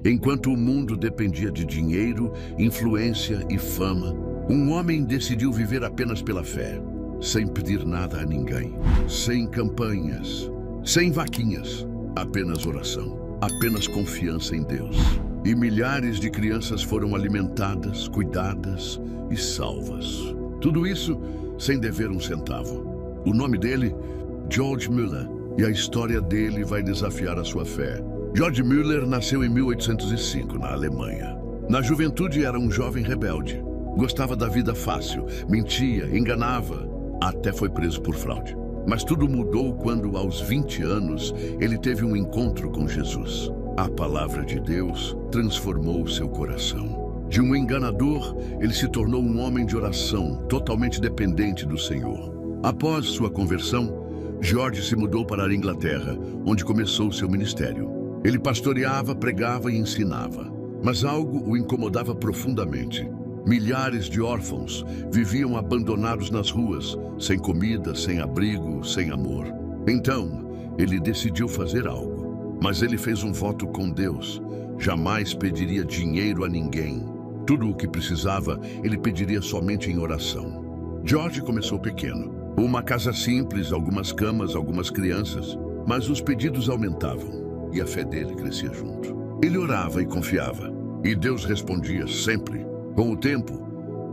Enquanto o mundo dependia de dinheiro, influência e fama, um homem decidiu viver apenas pela fé, sem pedir nada a ninguém, sem campanhas, sem vaquinhas, apenas oração, apenas confiança em Deus. E milhares de crianças foram alimentadas, cuidadas e salvas. Tudo isso sem dever um centavo. O nome dele, George Mueller, e a história dele vai desafiar a sua fé. George Mueller nasceu em 1805, na Alemanha. Na juventude era um jovem rebelde. Gostava da vida fácil, mentia, enganava, até foi preso por fraude. Mas tudo mudou quando, aos 20 anos, ele teve um encontro com Jesus. A palavra de Deus transformou seu coração. De um enganador, ele se tornou um homem de oração, totalmente dependente do Senhor. Após sua conversão, George se mudou para a Inglaterra, onde começou seu ministério. Ele pastoreava, pregava e ensinava. Mas algo o incomodava profundamente. Milhares de órfãos viviam abandonados nas ruas, sem comida, sem abrigo, sem amor. Então, ele decidiu fazer algo. Mas ele fez um voto com Deus. Jamais pediria dinheiro a ninguém. Tudo o que precisava, ele pediria somente em oração. George começou pequeno. Uma casa simples, algumas camas, algumas crianças. Mas os pedidos aumentavam e a fé dele crescia junto. Ele orava e confiava. E Deus respondia sempre. Com o tempo,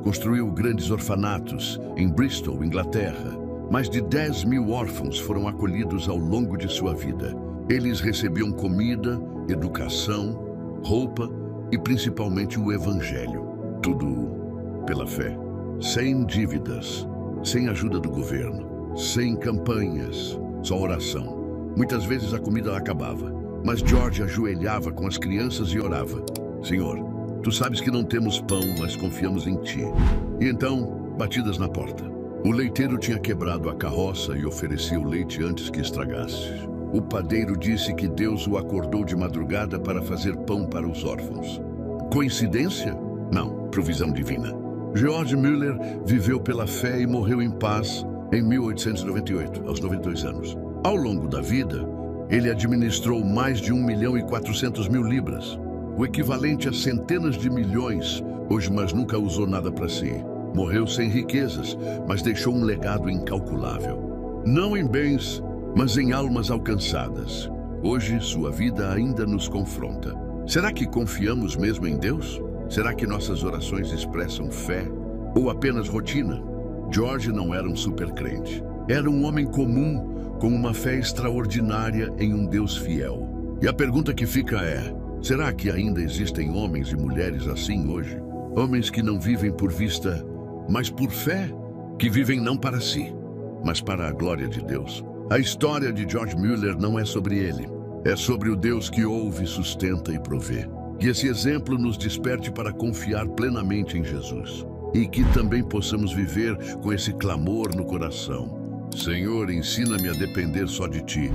construiu grandes orfanatos em Bristol, Inglaterra. Mais de 10 mil órfãos foram acolhidos ao longo de sua vida. Eles recebiam comida, educação, roupa e principalmente o Evangelho. Tudo pela fé. Sem dívidas, sem ajuda do governo, sem campanhas, só oração. Muitas vezes a comida acabava, mas George ajoelhava com as crianças e orava. Senhor, tu sabes que não temos pão, mas confiamos em ti. E então, batidas na porta. O leiteiro tinha quebrado a carroça e oferecia o leite antes que estragasse. O padeiro disse que Deus o acordou de madrugada para fazer pão para os órfãos. Coincidência? Não, provisão divina. George Mueller viveu pela fé e morreu em paz em 1898, aos 92 anos. Ao longo da vida, ele administrou mais de 1.400.000 libras, o equivalente a centenas de milhões, hoje, mas nunca usou nada para si. Morreu sem riquezas, mas deixou um legado incalculável. Não em bens, mas em almas alcançadas. Hoje, sua vida ainda nos confronta. Será que confiamos mesmo em Deus? Será que nossas orações expressam fé ou apenas rotina? George não era um supercrente. Era um homem comum com uma fé extraordinária em um Deus fiel. E a pergunta que fica é: será que ainda existem homens e mulheres assim hoje? Homens que não vivem por vista, mas por fé, que vivem não para si, mas para a glória de Deus. A história de George Mueller não é sobre ele. É sobre o Deus que ouve, sustenta e provê. Que esse exemplo nos desperte para confiar plenamente em Jesus. E que também possamos viver com esse clamor no coração. Senhor, ensina-me a depender só de Ti.